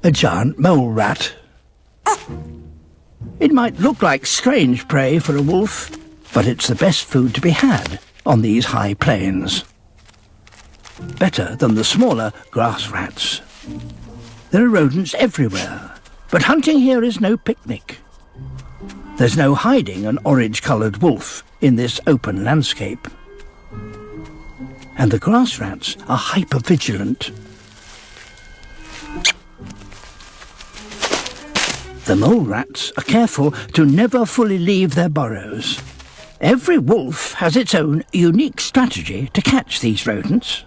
a giant mole rat. It might look like strange prey for a wolf, but it's the best food to be had on these high plains. Better than the smaller grass rats. There are rodents everywhere, but hunting here is no picnic. There's no hiding an orange-coloured wolf in this open landscape. And the grass rats are hyper-vigilant. The mole rats are careful to never fully leave their burrows. Every wolf has its own unique strategy to catch these rodents.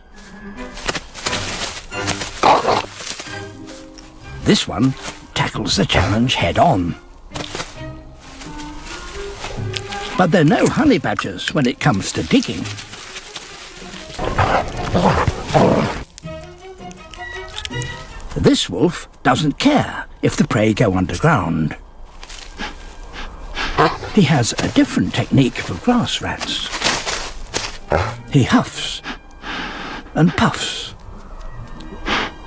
This one tackles the challenge head-on. But there are no honey badgers when it comes to digging. This wolf doesn't care if the prey go underground. He has a different technique for grass rats. He huffs and puffs.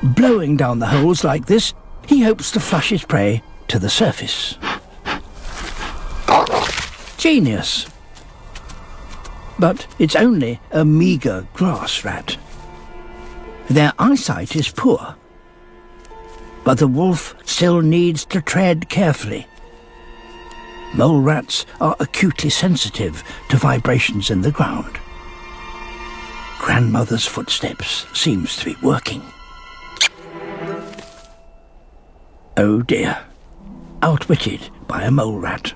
Blowing down the holes like this, he hopes to flush his prey to the surface. Genius! But it's only a meagre grass rat. Their eyesight is poor, but the wolf still needs to tread carefully. Mole rats are acutely sensitive to vibrations in the ground. Grandmother's footsteps seems to be working. Oh dear, outwitted by a mole rat.